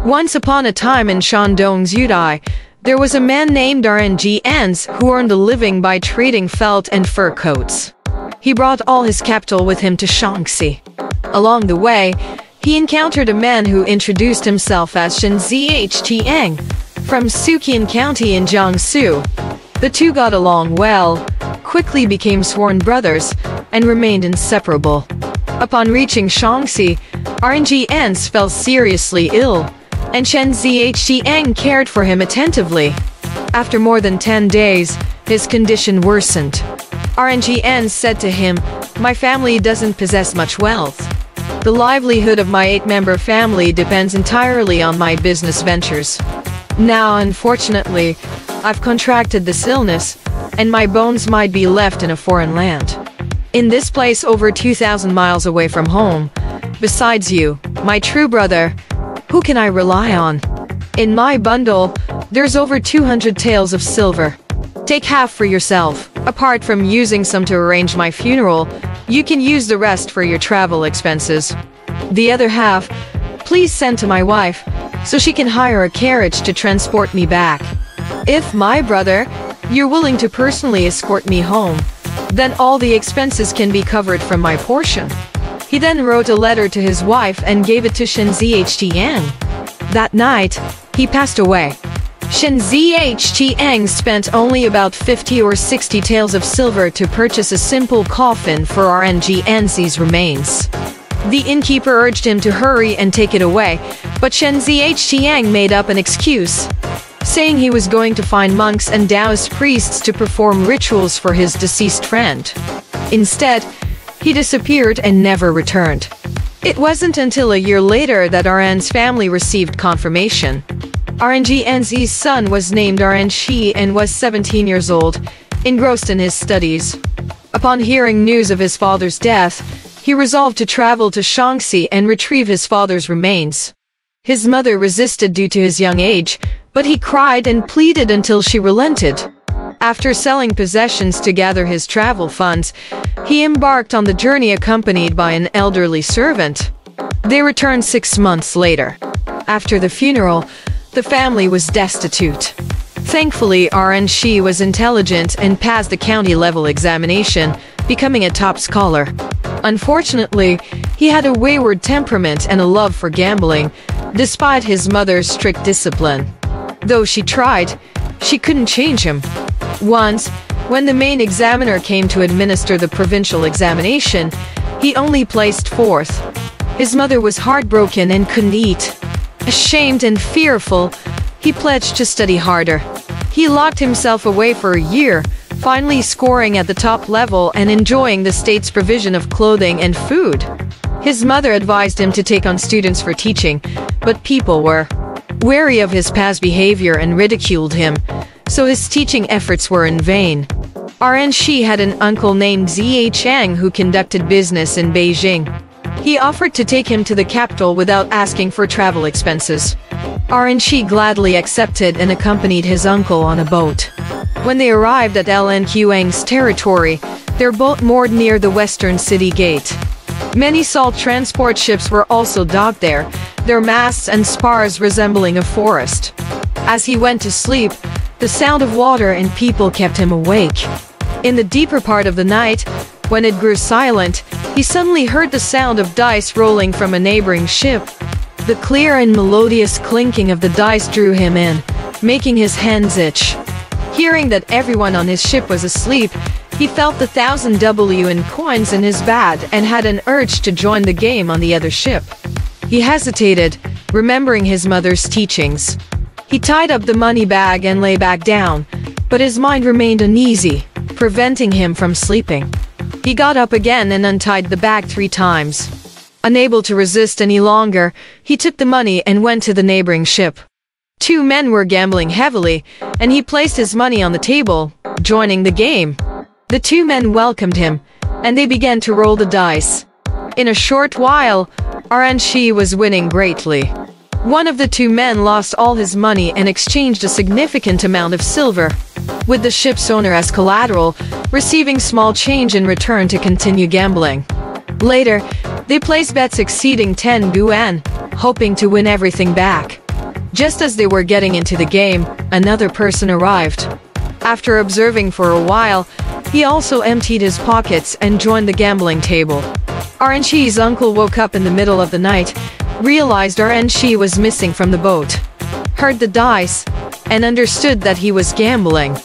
Once upon a time in Shandong's Yudai, there was a man named Ren Xiu who earned a living by trading felt and fur coats. He brought all his capital with him to Shaanxi. Along the way, he encountered a man who introduced himself as Shen Zhiqiang from Suqian County in Jiangsu. The two got along well, quickly became sworn brothers, and remained inseparable. Upon reaching Shaanxi, Ren Xiu fell seriously ill, and Shen Zhiqiang cared for him attentively. After more than 10 days, his condition worsened. Ren Xiu said to him, "My family doesn't possess much wealth. The livelihood of my 8-member family depends entirely on my business ventures. Now, unfortunately, I've contracted this illness, and my bones might be left in a foreign land. In this place over 2,000 miles away from home. Besides you, my true brother, who can I rely on? In my bundle, there's over 200 taels of silver. Take half for yourself. Apart from using some to arrange my funeral, you can use the rest for your travel expenses. The other half, please send to my wife, so she can hire a carriage to transport me back. If, my brother, you're willing to personally escort me home, then all the expenses can be covered from my portion." He then wrote a letter to his wife and gave it to Shen Zhiqiang. That night, he passed away. Shen Zhiqiang spent only about 50 or 60 taels of silver to purchase a simple coffin for Ren Xiu's remains. The innkeeper urged him to hurry and take it away, but Shen Zhiqiang made up an excuse, saying he was going to find monks and Taoist priests to perform rituals for his deceased friend. Instead, he disappeared and never returned. It wasn't until a year later that Ren's family received confirmation. Ren Xiu's son was named Ren Xiu and was 17 years old, engrossed in his studies. Upon hearing news of his father's death, he resolved to travel to Shaanxi and retrieve his father's remains. His mother resisted due to his young age, but he cried and pleaded until she relented. After selling possessions to gather his travel funds, he embarked on the journey accompanied by an elderly servant. They returned 6 months later. After the funeral, the family was destitute. Thankfully, Ren Xiu was intelligent and passed the county-level examination, becoming a top scholar. Unfortunately, he had a wayward temperament and a love for gambling, despite his mother's strict discipline. Though she tried, she couldn't change him. Once, when the main examiner came to administer the provincial examination, he only placed 4th. His mother was heartbroken and couldn't eat. Ashamed and fearful, he pledged to study harder. He locked himself away for a year, finally scoring at the top level and enjoying the state's provision of clothing and food. His mother advised him to take on students for teaching, but people were wary of his past behavior and ridiculed him, so his teaching efforts were in vain. Ren Xiu had an uncle named Zhiqiang who conducted business in Beijing. He offered to take him to the capital without asking for travel expenses. Ren Xiu gladly accepted and accompanied his uncle on a boat. When they arrived at Liaozhai's territory, their boat moored near the western city gate. Many salt transport ships were also docked there, their masts and spars resembling a forest. As he went to sleep, the sound of water and people kept him awake. In the deeper part of the night, when it grew silent, he suddenly heard the sound of dice rolling from a neighboring ship. The clear and melodious clinking of the dice drew him in, making his hands itch. Hearing that everyone on his ship was asleep, he felt the 1,000 W in coins in his bag and had an urge to join the game on the other ship. He hesitated, remembering his mother's teachings. He tied up the money bag and lay back down, but his mind remained uneasy, preventing him from sleeping. He got up again and untied the bag 3 times. Unable to resist any longer, he took the money and went to the neighboring ship. 2 men were gambling heavily, and he placed his money on the table, joining the game. The 2 men welcomed him, and they began to roll the dice. In a short while, Ren Xiu was winning greatly. One of the 2 men lost all his money and exchanged a significant amount of silver, with the ship's owner as collateral, receiving small change in return to continue gambling. Later, they placed bets exceeding 10 yuan, hoping to win everything back. Just as they were getting into the game, another person arrived. After observing for a while, he also emptied his pockets and joined the gambling table. Ren Xiu's uncle woke up in the middle of the night, realized Ren Xiu was missing from the boat, heard the dice, and understood that he was gambling.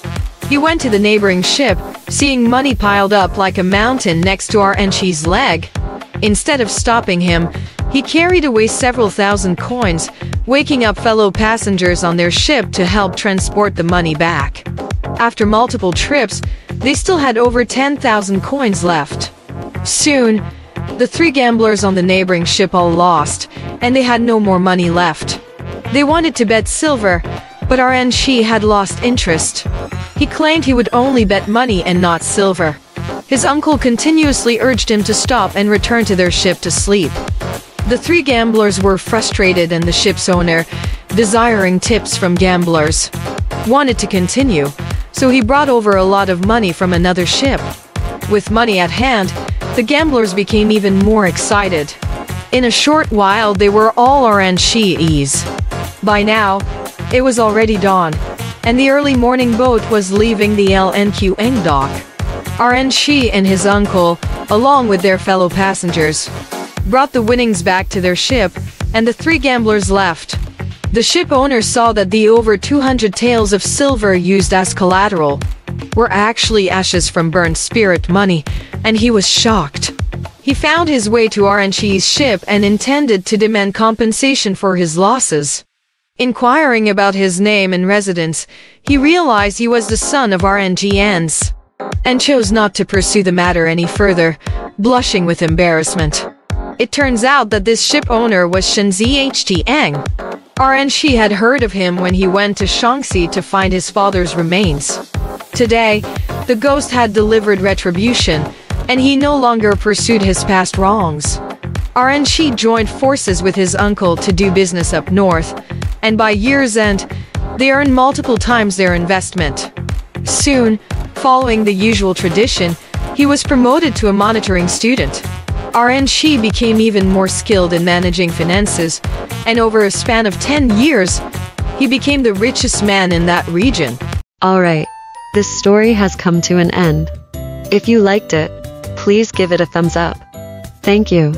He went to the neighboring ship, seeing money piled up like a mountain next to Ren Xiu's leg. Instead of stopping him, he carried away several thousand coins, waking up fellow passengers on their ship to help transport the money back. After multiple trips, they still had over 10,000 coins left. Soon, the three gamblers on the neighboring ship all lost, and they had no more money left. They wanted to bet silver, but Ren Xiu had lost interest. He claimed he would only bet money and not silver. His uncle continuously urged him to stop and return to their ship to sleep. The three gamblers were frustrated, and the ship's owner, desiring tips from gamblers, wanted to continue, so he brought over a lot of money from another ship. With money at hand, the gamblers became even more excited. In a short while, they were all Ren Xiu's. By now, it was already dawn, and the early morning boat was leaving the LNQN dock. Ren Xiu and his uncle, along with their fellow passengers, brought the winnings back to their ship, and the three gamblers left. The ship owner saw that the over 200 taels of silver used as collateral were actually ashes from burned spirit money, and he was shocked. He found his way to Ren Xiu's ship and intended to demand compensation for his losses. Inquiring about his name and residence, he realized he was the son of Ren Xiu's, and chose not to pursue the matter any further, blushing with embarrassment. It turns out that this ship owner was Shen Zhang. Ren Xiu had heard of him when he went to Shaanxi to find his father's remains. Today, the ghost had delivered retribution, and he no longer pursued his past wrongs. Ren Xiu joined forces with his uncle to do business up north, and by year's end, they earned multiple times their investment. Soon, following the usual tradition, he was promoted to a monitoring student. Ren Xiu became even more skilled in managing finances, and over a span of 10 years, he became the richest man in that region. Alright, this story has come to an end. If you liked it, please give it a thumbs up. Thank you.